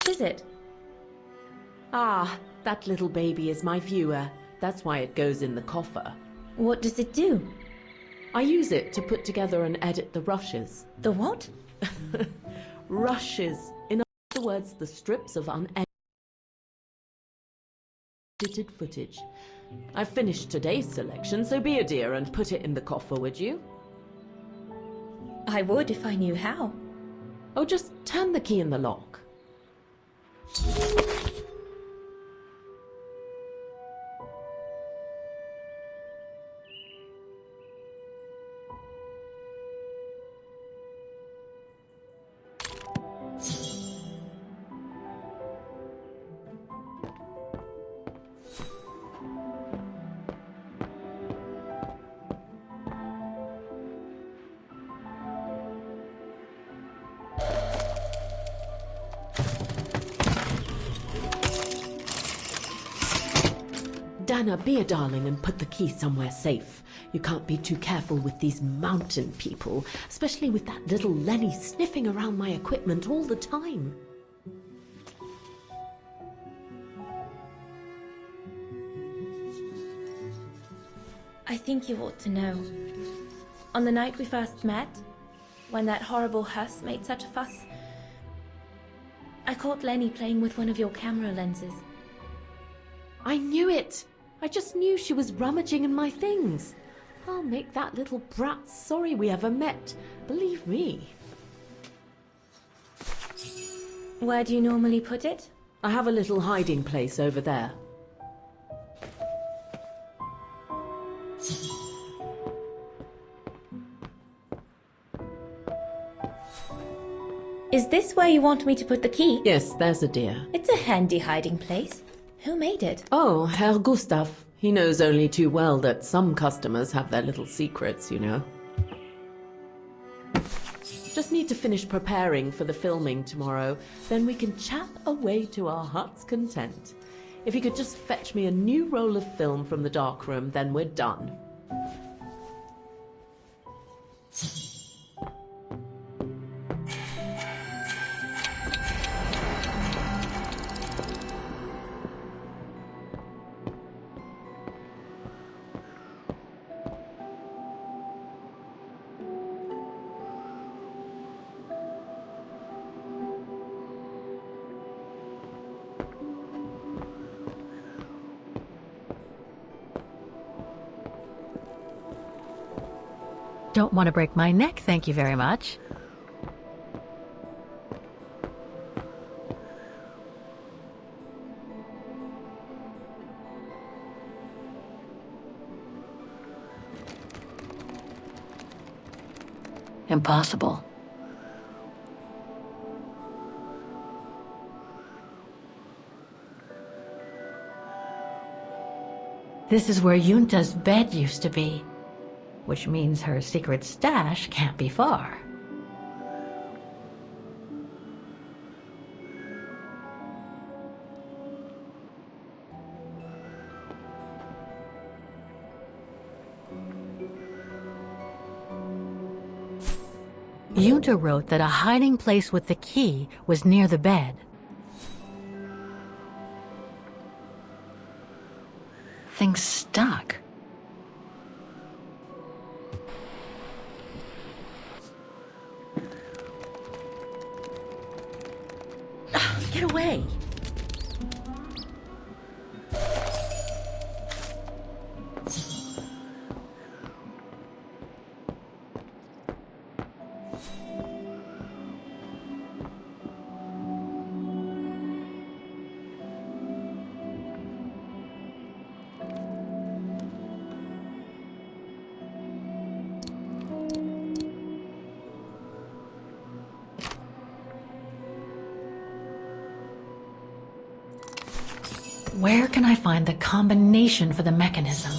What is it? Ah, that little baby is my viewer. That's why it goes in the coffer. What does it do? I use it to put together and edit the rushes. The what? Rushes. In other words, the strips of unedited footage. I've finished today's selection, so be a dear and put it in the coffer, would you? I would if I knew how. Oh, just turn the key in the lock. Dana, be a darling and put the key somewhere safe. You can't be too careful with these mountain people, especially with that little Lenny sniffing around my equipment all the time. I think you ought to know. On the night we first met, when that horrible Huss made such a fuss, I caught Lenny playing with one of your camera lenses. I knew it! I just knew she was rummaging in my things. I'll make that little brat sorry we ever met. Believe me. Where do you normally put it? I have a little hiding place over there. Is this where you want me to put the key? Yes, there's a dear. It's a handy hiding place. Who made it? Oh, Herr Gustav. He knows only too well that some customers have their little secrets, you know. Just need to finish preparing for the filming tomorrow, then we can chat away to our heart's content. If you could just fetch me a new roll of film from the darkroom, then we're done. Don't want to break my neck, thank you very much. Impossible. This is where Yunta's bed used to be, which means her secret stash can't be far. Yunta wrote that a hiding place with the key was near the bed. Things stuck. Get away! Where can I find the combination for the mechanism?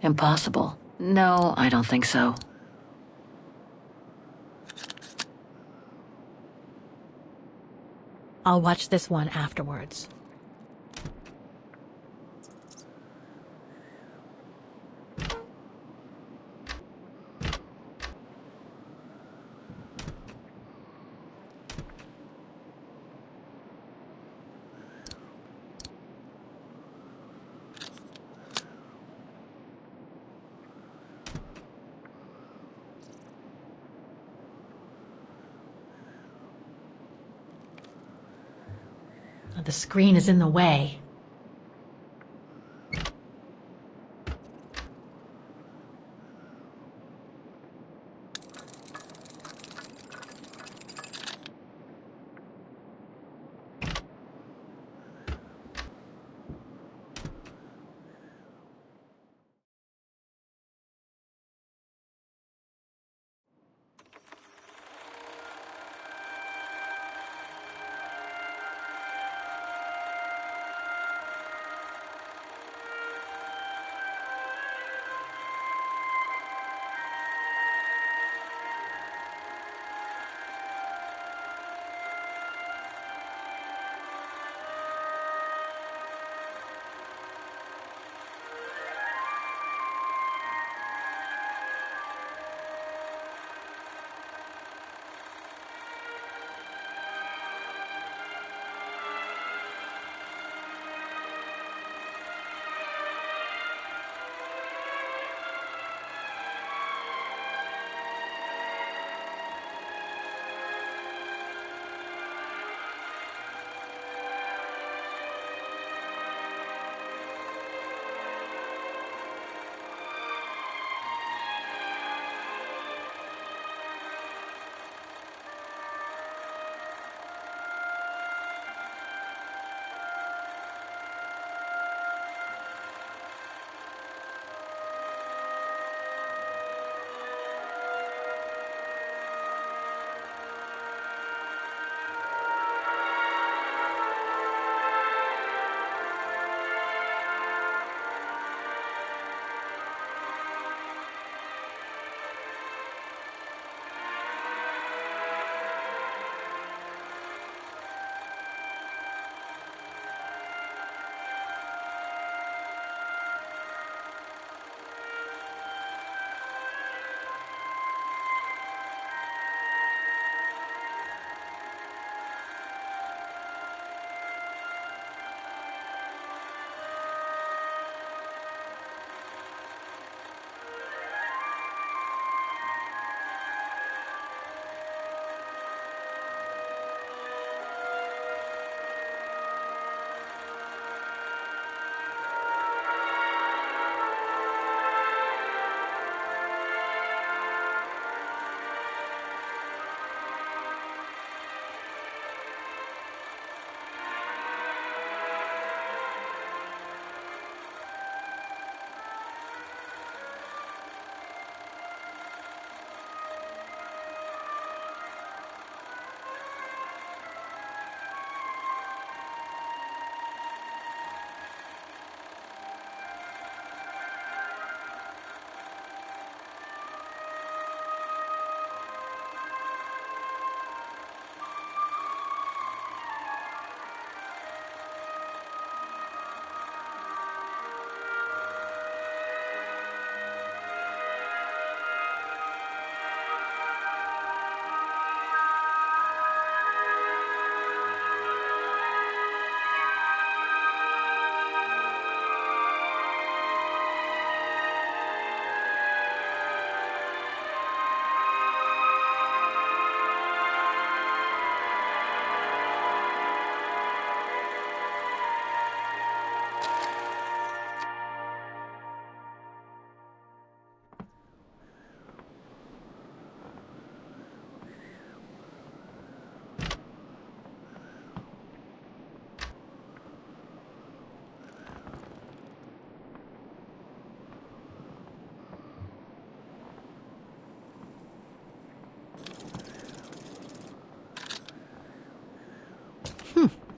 Impossible. No, I don't think so. I'll watch this one afterwards. The screen is in the way.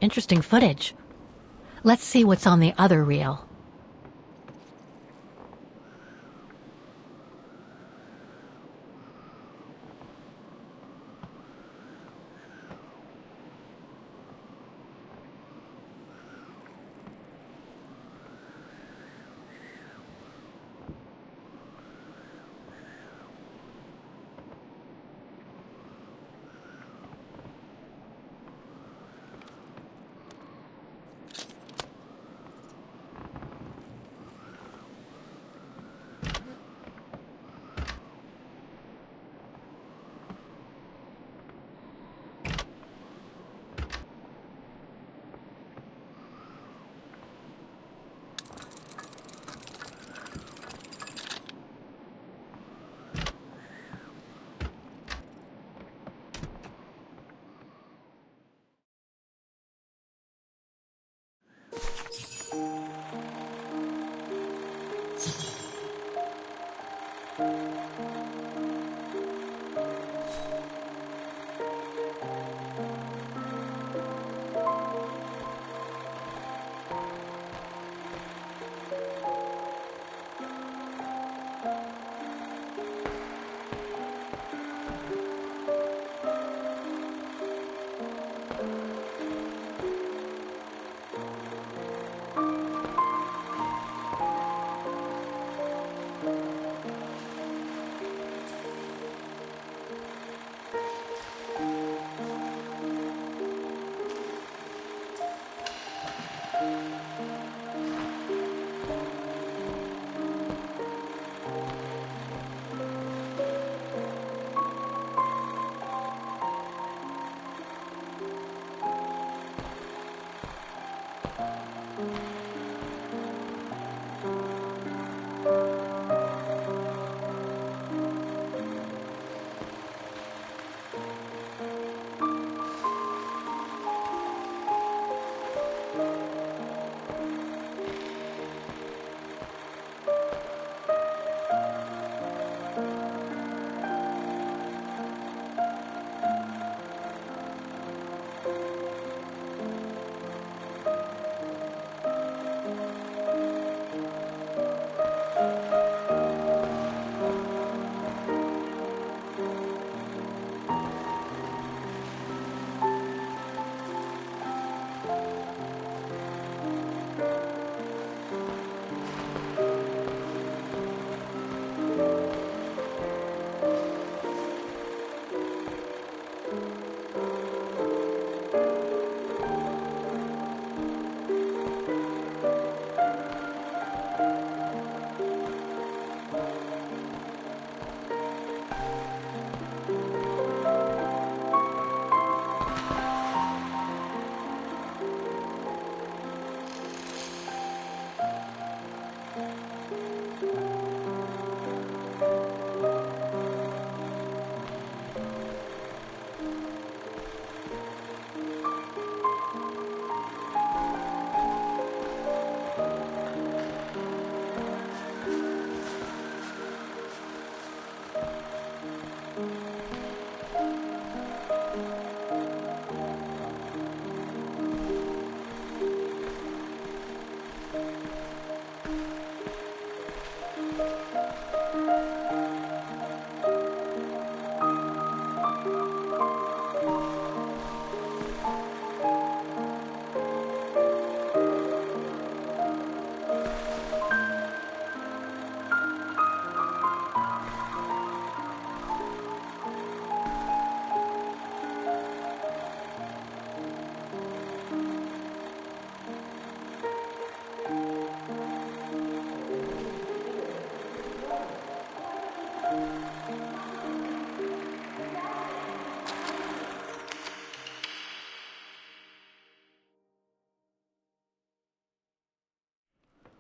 Interesting footage. Let's see what's on the other reel.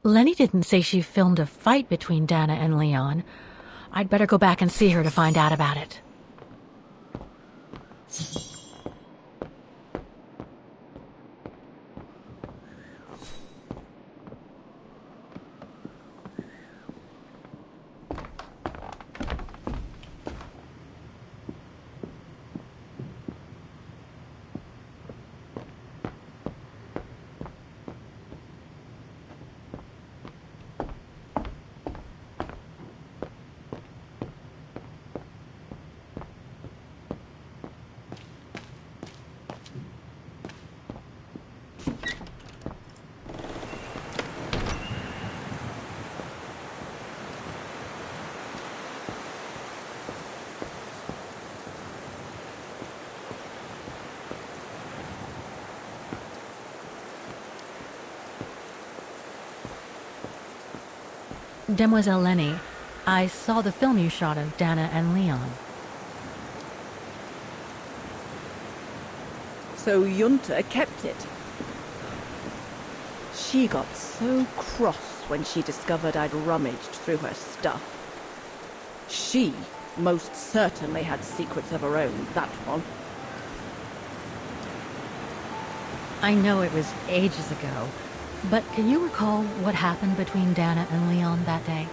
Lenny didn't say she filmed a fight between Dana and Leon. I'd better go back and see her to find out about it. Demoiselle Lenny, I saw the film you shot of Dana and Leon. So Junta kept it. She got so cross when she discovered I'd rummaged through her stuff. She most certainly had secrets of her own, that one. I know it was ages ago, but can you recall what happened between Dana and Leon that day?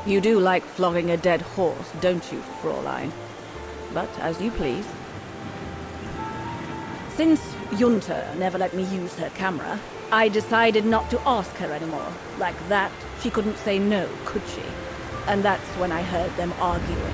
You do like flogging a dead horse, don't you, Fraulein? But as you please. Since Junta never let me use her camera, I decided not to ask her anymore. Like that, she couldn't say no, could she? And that's when I heard them arguing.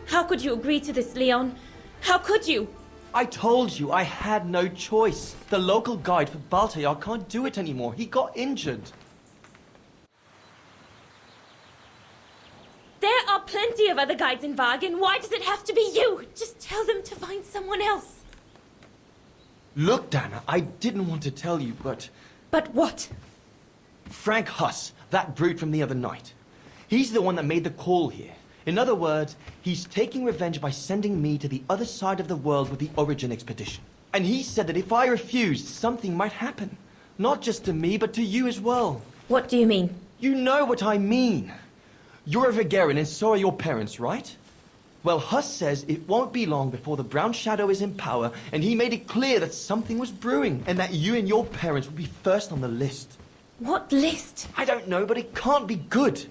How could you agree to this, Leon? How could you? I told you I had no choice. The local guide for Baltayar can't do it anymore. He got injured. There are plenty of other guides in Vagen. Why does it have to be you? Just tell them to find someone else. Look, Dana, I didn't want to tell you, but... But what? Frank Huss, that brute from the other night. He's the one that made the call here. In other words, he's taking revenge by sending me to the other side of the world with the Origin expedition. And he said that if I refused, something might happen. Not just to me, but to you as well. What do you mean? You know what I mean. You're a Vegarian and so are your parents, right? Well, Huss says it won't be long before the Brown Shadow is in power, and he made it clear that something was brewing, and that you and your parents would be first on the list. What list? I don't know, but it can't be good.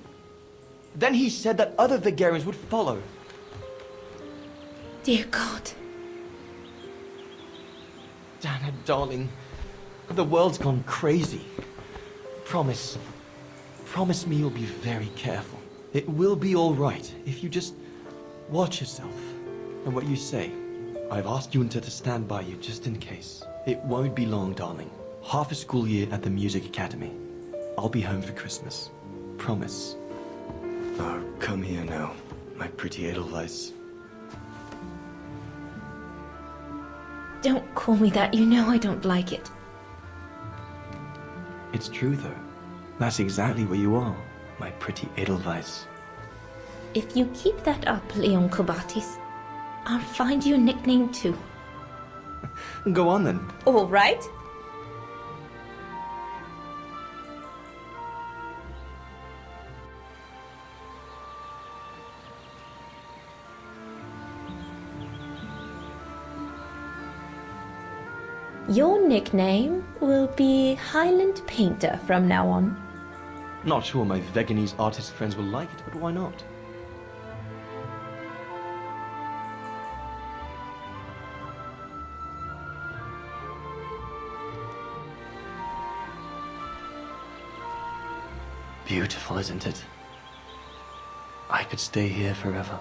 Then he said that other Vegarians would follow. Dear God. Dana, darling, the world's gone crazy. Promise me you'll be very careful. It will be all right if you just watch yourself and what you say. I've asked Junta to stand by you just in case. It won't be long, darling. Half a school year at the Music Academy. I'll be home for Christmas. Promise. Oh, come here now, my pretty Edelweiss. Don't call me that. You know I don't like it. It's true, though. That's exactly where you are, my pretty Edelweiss. If you keep that up, Leon Kobatis, I'll find you a nickname too. Go on then. All right. Your nickname will be Highland Painter from now on. Not sure my Veganese artist friends will like it, but why not? Beautiful, isn't it? I could stay here forever.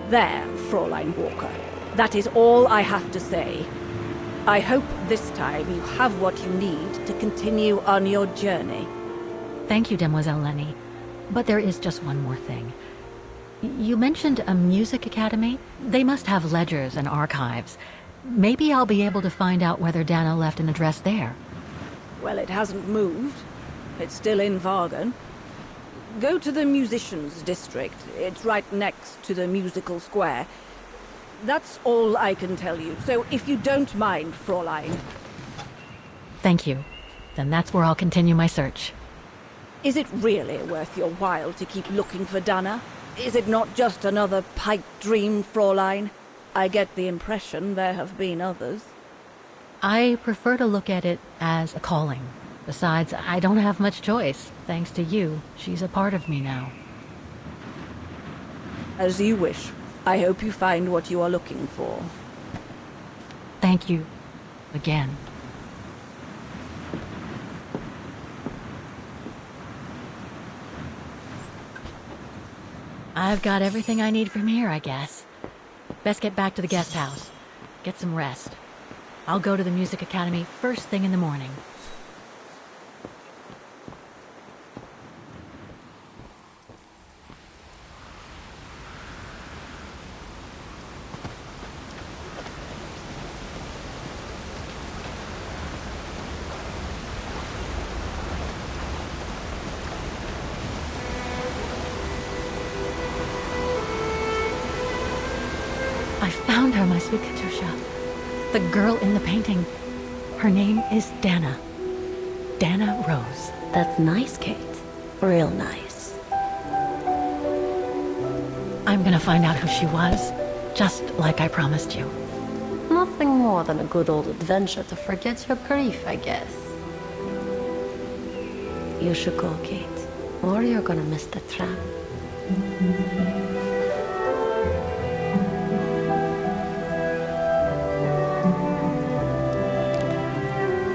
There, Fräulein Walker. That is all I have to say. I hope this time you have what you need to continue on your journey. Thank you, Demoiselle Lenny. But there is just one more thing. You mentioned a music academy? They must have ledgers and archives. Maybe I'll be able to find out whether Dana left an address there. Well, it hasn't moved. It's still in Vagen. Go to the musicians' district. It's right next to the musical square. That's all I can tell you. So if you don't mind, Fräulein. Thank you. Then that's where I'll continue my search. Is it really worth your while to keep looking for Dana? Is it not just another pipe dream, Fräulein? I get the impression there have been others. I prefer to look at it as a calling. Besides, I don't have much choice. Thanks to you, she's a part of me now. As you wish. I hope you find what you are looking for. Thank you. Again. I've got everything I need from here, I guess. Best get back to the guest house. Get some rest. I'll go to the music academy first thing in the morning. I found her, my sweet Katusha. The girl in the painting. Her name is Dana. Dana Rose. That's nice, Kate. Real nice. I'm gonna find out who she was, just like I promised you. Nothing more than a good old adventure to forget your grief, I guess. You should go, Kate, or you're gonna miss the tram.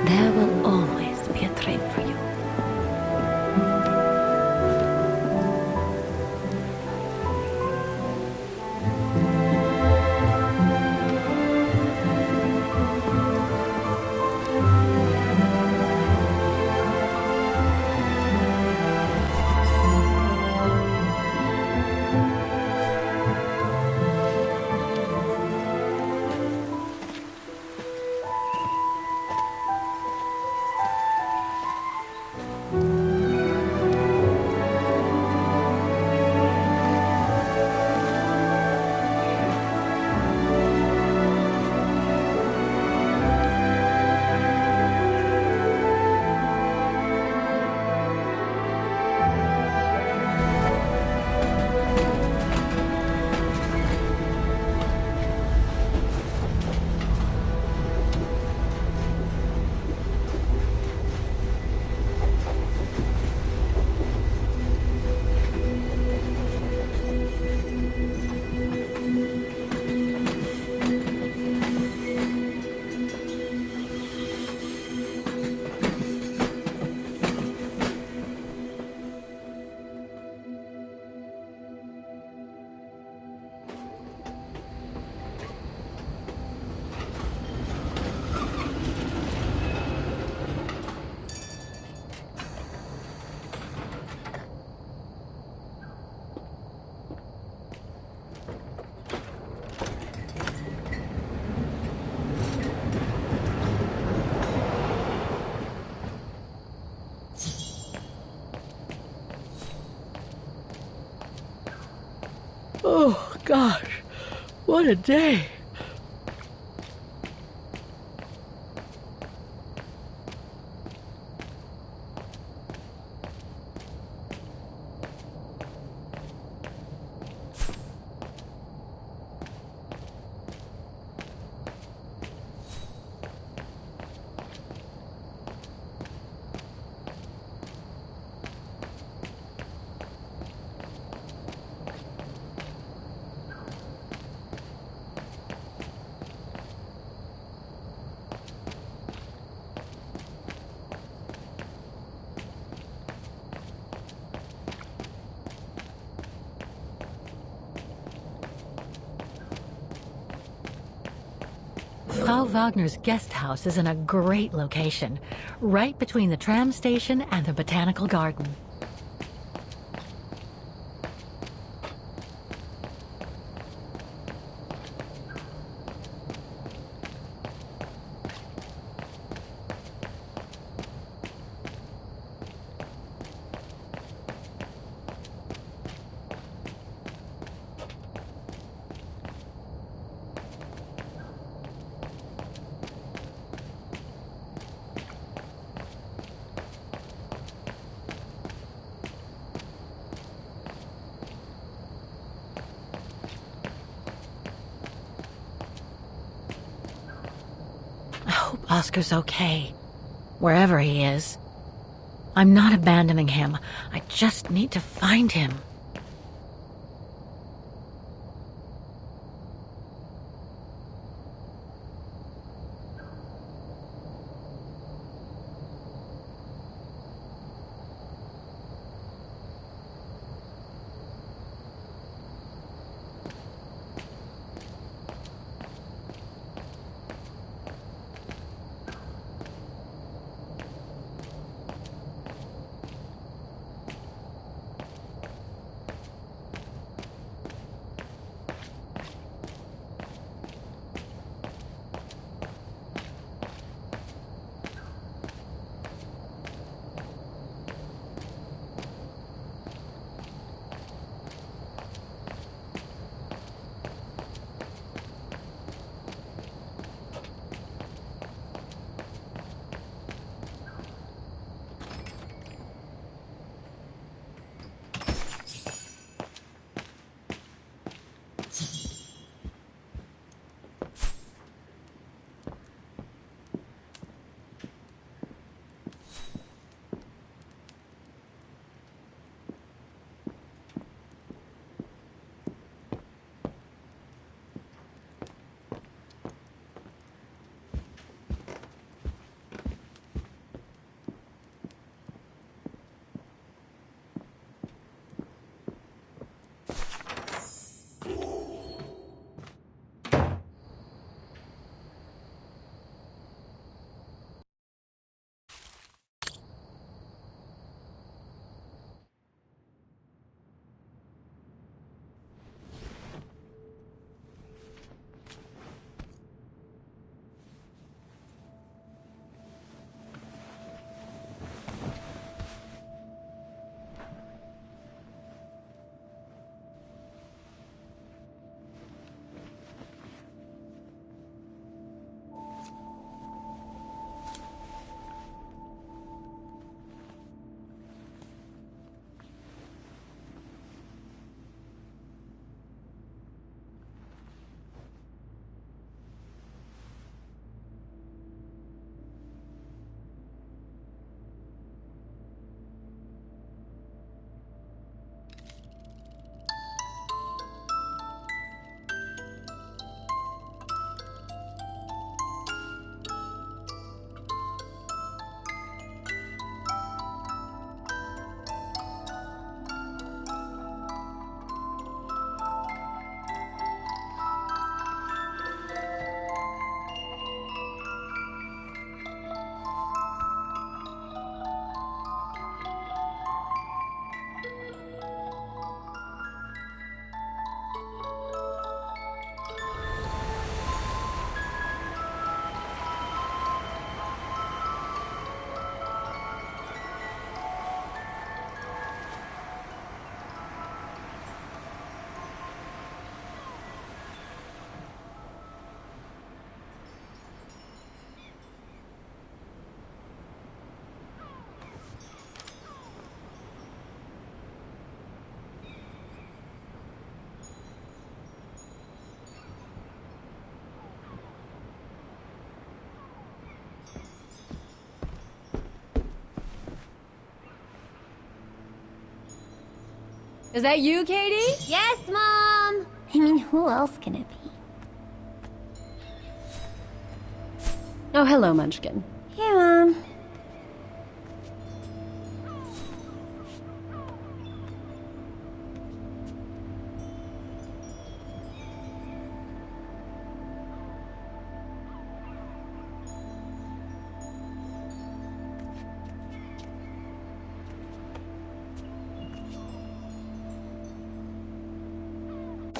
There will always be a train for you. Oh, gosh. What a day. Frau Wagner's guest house is in a great location, right between the tram station and the botanical garden. I hope Oscar's okay, wherever he is. I'm not abandoning him. I just need to find him. Is that you, Katie? Yes, Mom! I mean, who else can it be? Oh, hello, Munchkin. Hey, Mom.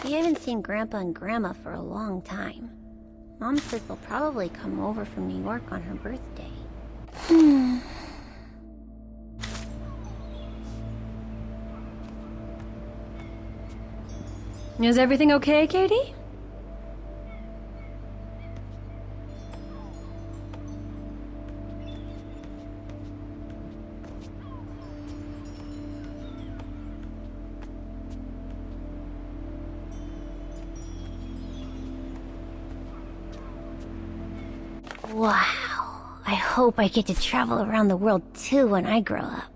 We haven't seen Grandpa and Grandma for a long time. Mom says they'll probably come over from New York on her birthday. Is everything okay, Katie? Wow. I hope I get to travel around the world too when I grow up.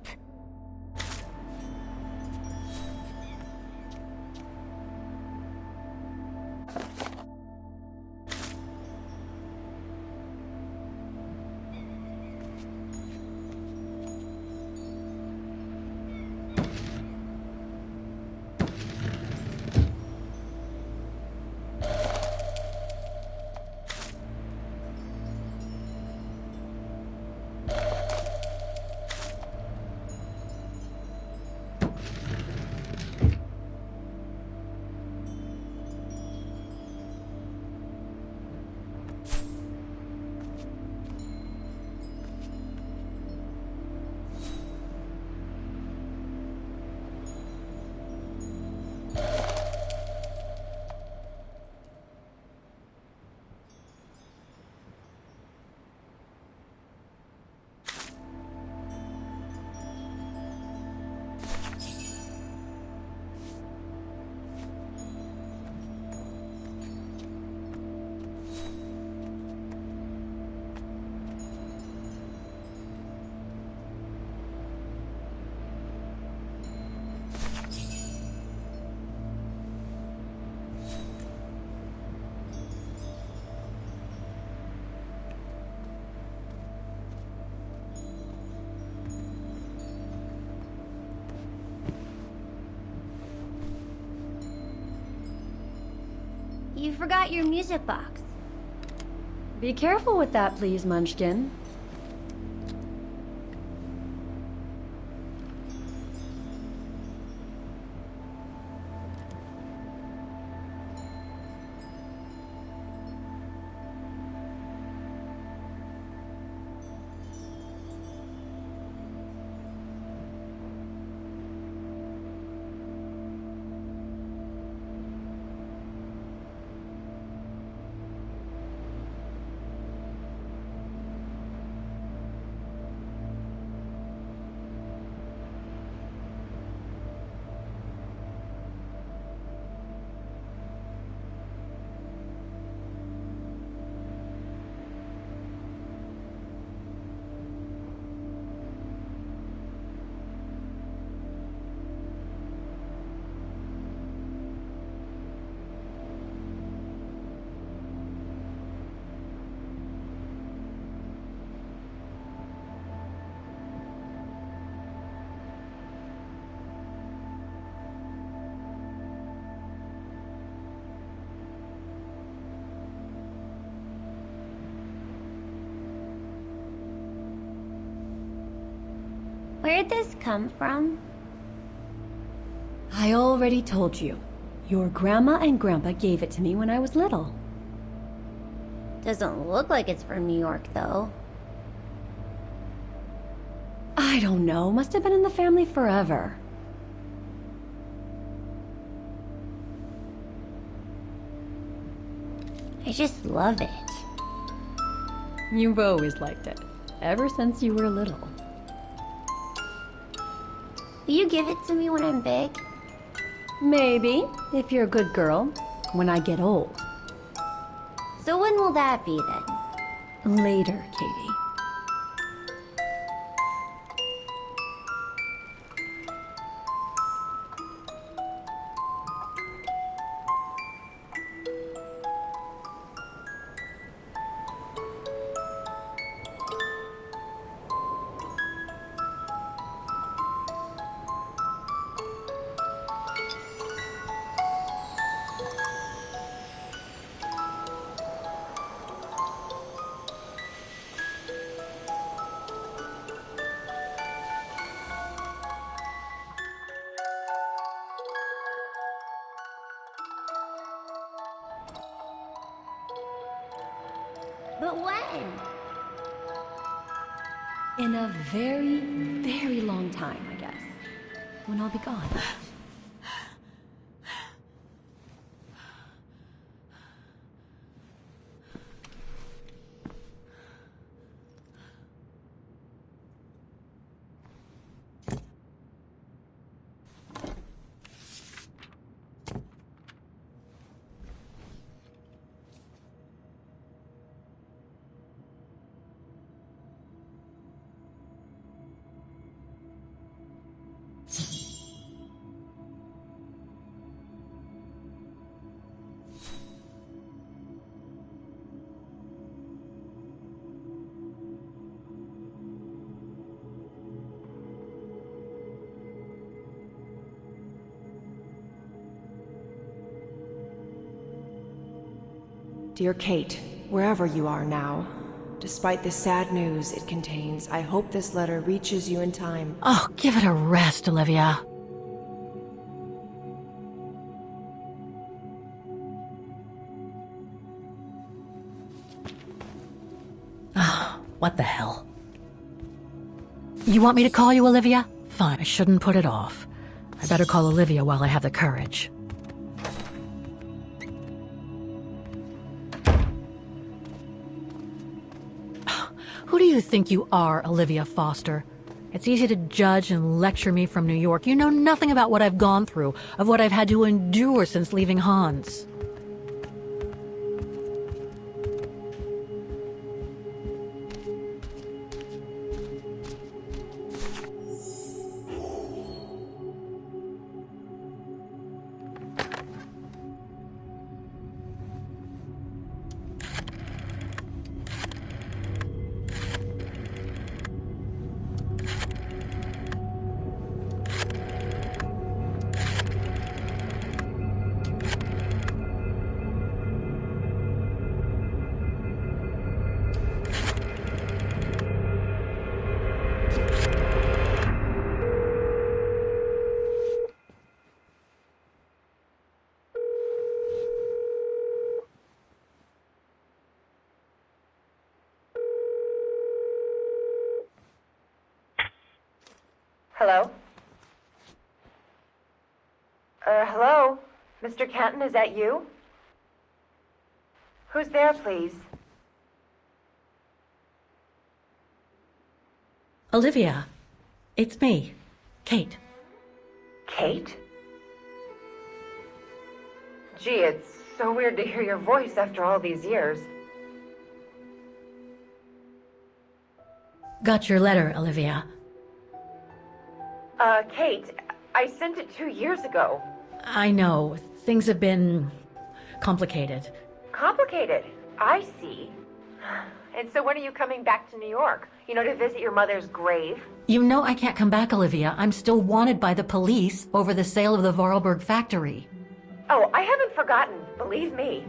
You forgot your music box. Be careful with that, please, Munchkin. Where'd this come from? I already told you. Your grandma and grandpa gave it to me when I was little. Doesn't look like it's from New York, though. I don't know. Must have been in the family forever. I just love it. You've always liked it. Ever since you were little. Will you give it to me when I'm big? Maybe, if you're a good girl, when I get old. So when will that be then? Later, Katie. But when? In a very, very long time, I guess. When I'll be gone. Dear Kate, wherever you are now, despite the sad news it contains, I hope this letter reaches you in time. Oh, give it a rest, Olivia. Ah, what the hell? You want me to call you Olivia? Fine, I shouldn't put it off. I better call Olivia while I have the courage. Who do you think you are, Olivia Foster? It's easy to judge and lecture me from New York. You know nothing about what I've gone through, of what I've had to endure since leaving Hans. Hello? Hello? Mr. Kenton, is that you? Who's there, please? Olivia, it's me, Kate. Kate? Gee, it's so weird to hear your voice after all these years. Got your letter, Olivia. Kate, I sent it 2 years ago. I know, things have been complicated. Complicated. I see. And so when are you coming back to New York? You know, to visit your mother's grave? You know I can't come back, Olivia. I'm still wanted by the police over the sale of the Vorarlberg factory. Oh, I haven't forgotten, believe me.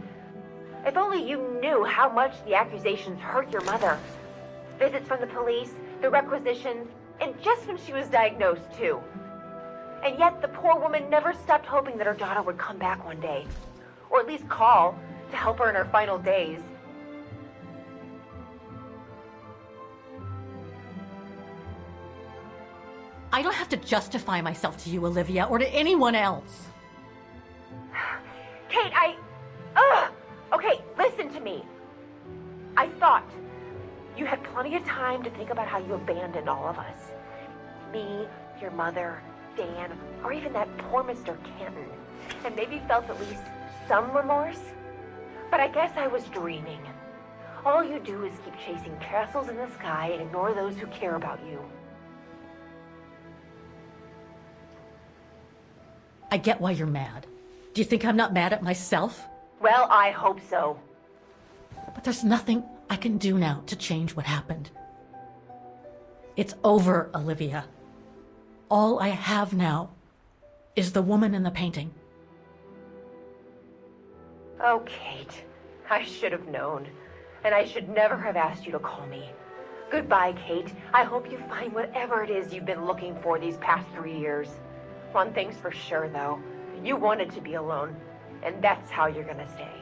If only you knew how much the accusations hurt your mother. Visits from the police, the requisitions, and just when she was diagnosed, too. And yet the poor woman never stopped hoping that her daughter would come back one day. Or at least call to help her in her final days. I don't have to justify myself to you, Olivia, or to anyone else. Kate, Okay, listen to me. I thought you had plenty of time to think about how you abandoned all of us. Me, your mother, Dan, or even that poor Mr. Kenton. And maybe felt at least some remorse. But I guess I was dreaming. All you do is keep chasing castles in the sky and ignore those who care about you. I get why you're mad. Do you think I'm not mad at myself? Well, I hope so. But there's nothing I can do now to change what happened. It's over, Olivia. All I have now is the woman in the painting. Oh, Kate, I should have known. And I should never have asked you to call me. Goodbye, Kate. I hope you find whatever it is you've been looking for these past 3 years. One thing's for sure, though. You wanted to be alone, and that's how you're gonna stay.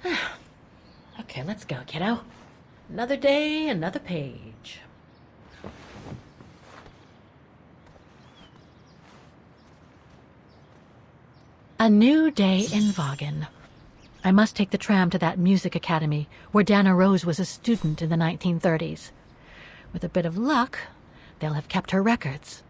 Okay, let's go, kiddo. Another day, another page. A new day in Vaughan. I must take the tram to that music academy where Dana Rose was a student in the 1930s. With a bit of luck, they'll have kept her records.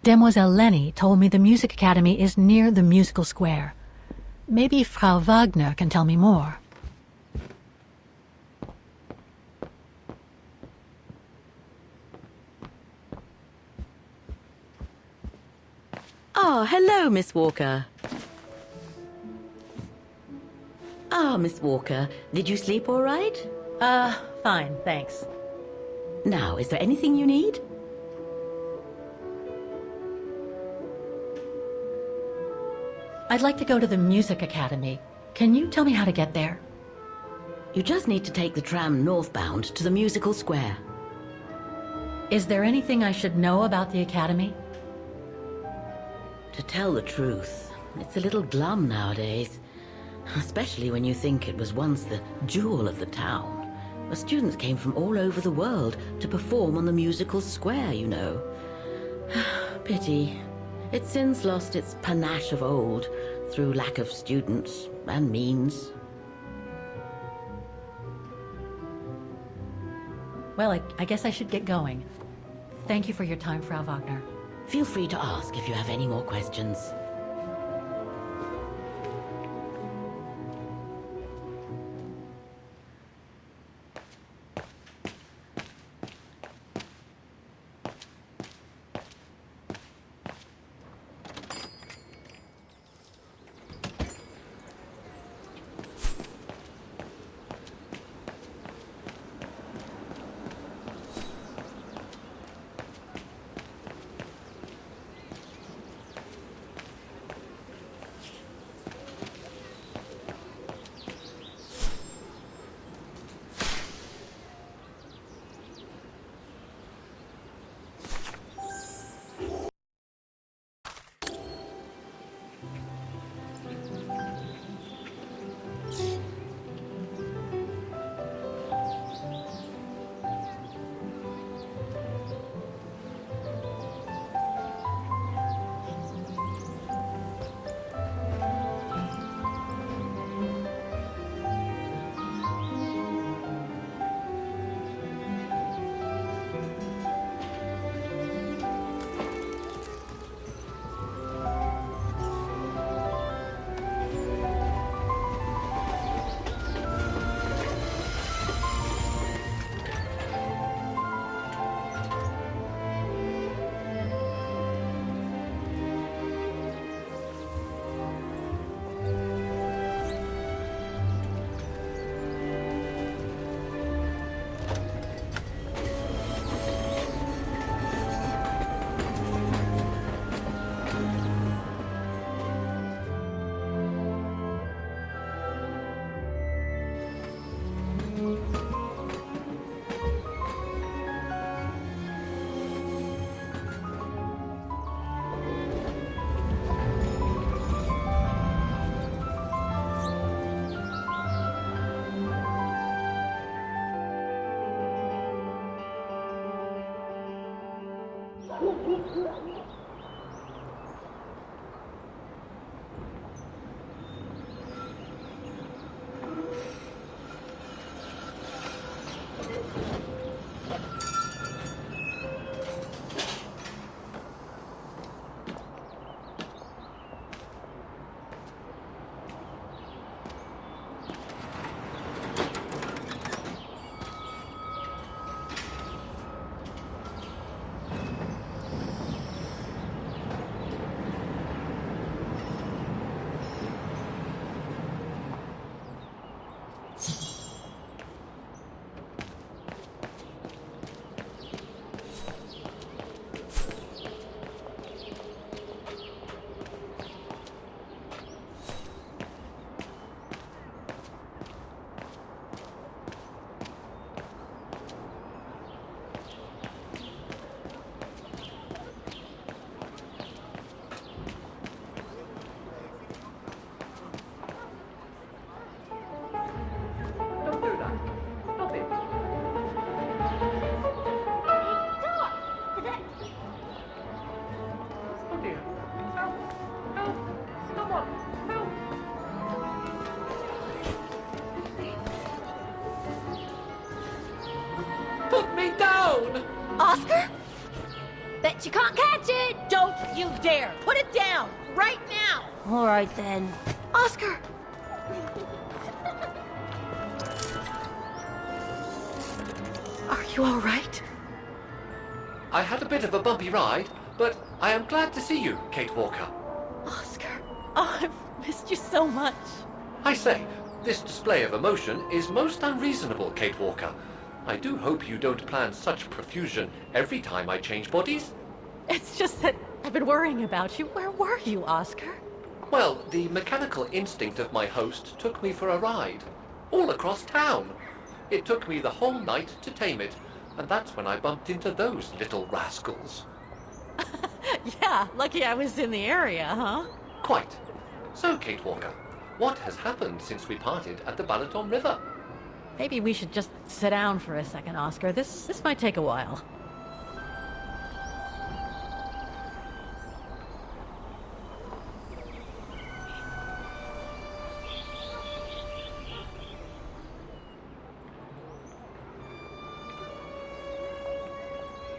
Demoiselle Lenny told me the music academy is near the musical square. Maybe Frau Wagner can tell me more. Ah, hello, Miss Walker. Ah, Miss Walker, did you sleep all right? Fine, thanks. Now, is there anything you need? I'd like to go to the music academy. Can you tell me how to get there? You just need to take the tram northbound to the musical square. Is there anything I should know about the academy? To tell the truth, it's a little glum nowadays. Especially when you think it was once the jewel of the town. Where students came from all over the world to perform on the musical square, you know. Pity. It's since lost its panache of old through lack of students and means. Well, I guess I should get going. Thank you for your time, Frau Wagner. Feel free to ask if you have any more questions. Someone, help! Put me down! Oscar? Bet you can't catch it! Don't you dare! Put it down! Right now! Alright then. Oscar! Are you all right? I had a bit of a bumpy ride, but I am glad to see you, Kate Walker. Oscar. Oh, I've missed you so much. I say, this display of emotion is most unreasonable, Kate Walker. I do hope you don't plan such profusion every time I change bodies. It's just that I've been worrying about you. Where were you, Oscar? Well, the mechanical instinct of my host took me for a ride, all across town. It took me the whole night to tame it, and that's when I bumped into those little rascals. Yeah, lucky I was in the area, huh? Quite. So, Kate Walker, what has happened since we parted at the Balaton River? Maybe we should just sit down for a second, Oscar. This might take a while.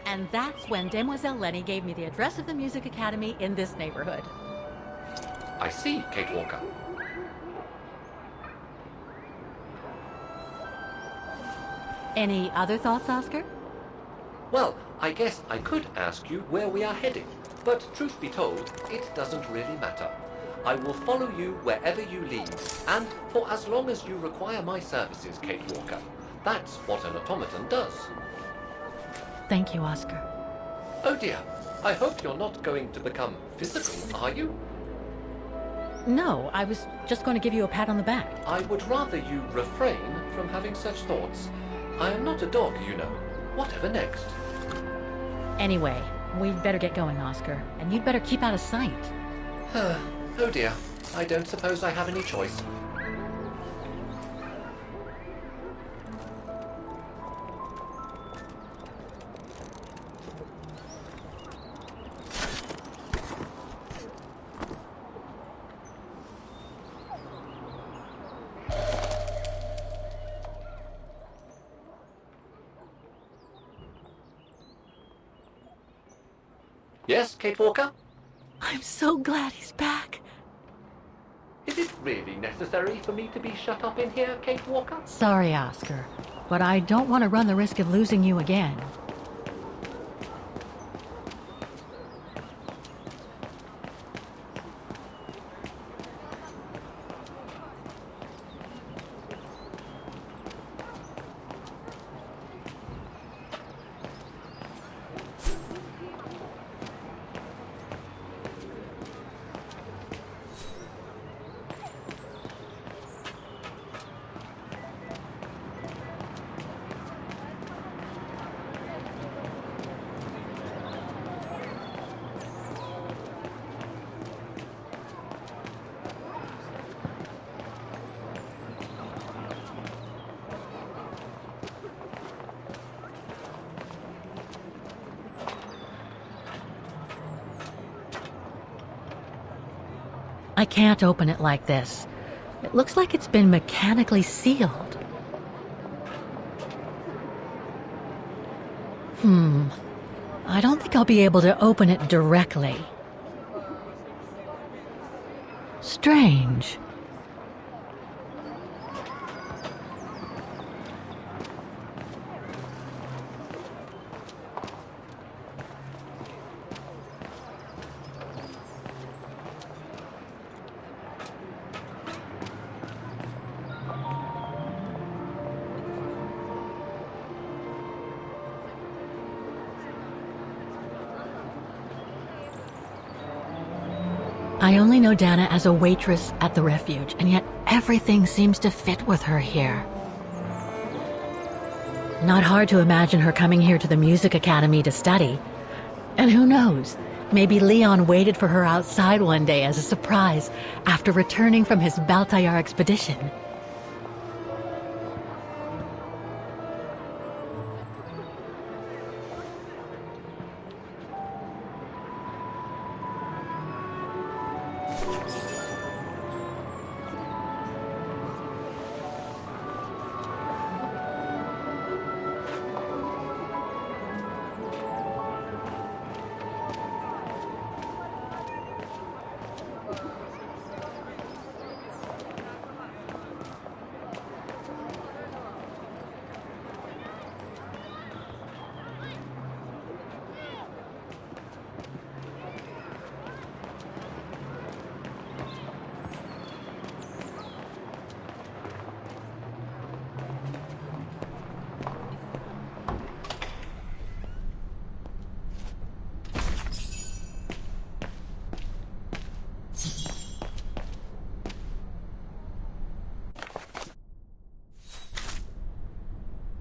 And that's when Demoiselle Lenny gave me the address of the Music Academy in this neighborhood. I see, Kate Walker. Any other thoughts, Oscar? Well, I guess I could ask you where we are heading, but truth be told, it doesn't really matter. I will follow you wherever you lead, and for as long as you require my services, Kate Walker. That's what an automaton does. Thank you, Oscar. Oh dear, I hope you're not going to become physical, are you? No, I was just going to give you a pat on the back. I would rather you refrain from having such thoughts. I am not a dog, you know. Whatever next? Anyway, we'd better get going, Oscar. And you'd better keep out of sight. Oh dear, I don't suppose I have any choice. Yes, Kate Walker? I'm so glad he's back. Is it really necessary for me to be shut up in here, Kate Walker? Sorry, Oscar, but I don't want to run the risk of losing you again. I can't open it like this. It looks like it's been mechanically sealed. I don't think I'll be able to open it directly. Strange. I only know Dana as a waitress at the refuge, and yet everything seems to fit with her here. Not hard to imagine her coming here to the Music Academy to study. And who knows, maybe Leon waited for her outside one day as a surprise after returning from his Baltayar expedition.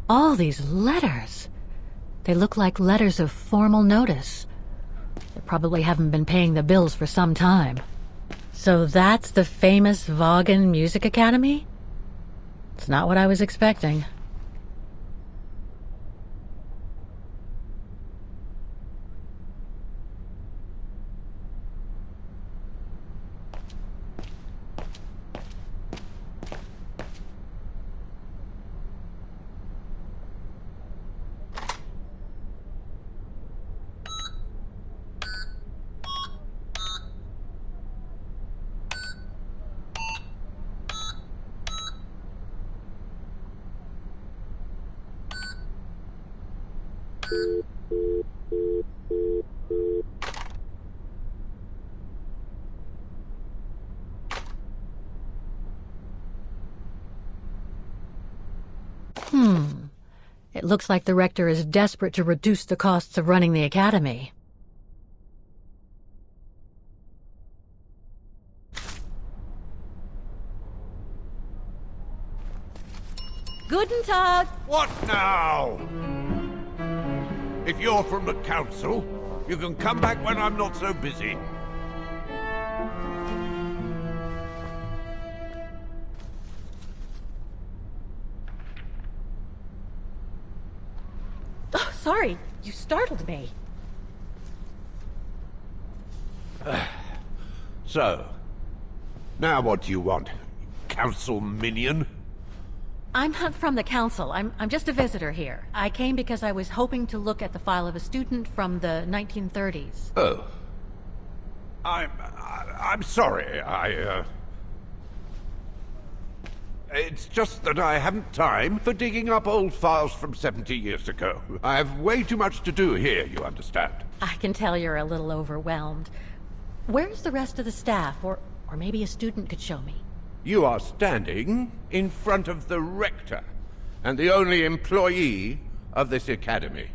All these letters. They look like letters of formal notice. They probably haven't been paying the bills for some time. So that's the famous Vaughan Music Academy? It's not what I was expecting. It looks like the rector is desperate to reduce the costs of running the academy. Guten Tag! What now? If you're from the council, you can come back when I'm not so busy. Oh, sorry, you startled me. So, now what do you want, council minion? I'm not from the council. I'm just a visitor here. I came because I was hoping to look at the file of a student from the 1930s. Oh. I'm sorry, It's just that I haven't time for digging up old files from 70 years ago. I have way too much to do here, you understand. I can tell you're a little overwhelmed. Where's the rest of the staff? Or maybe a student could show me. You are standing in front of the rector, and the only employee of this academy.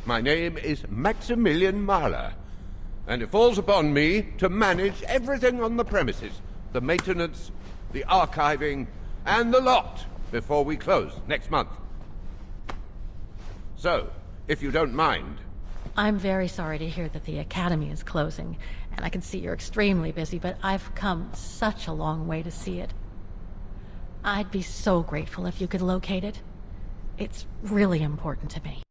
My name is Maximilian Mahler, and it falls upon me to manage everything on the premises. The maintenance, the archiving, and the lot before we close next month. So, if you don't mind... I'm very sorry to hear that the academy is closing, and I can see you're extremely busy, but I've come such a long way to see it. I'd be so grateful if you could locate it. It's really important to me.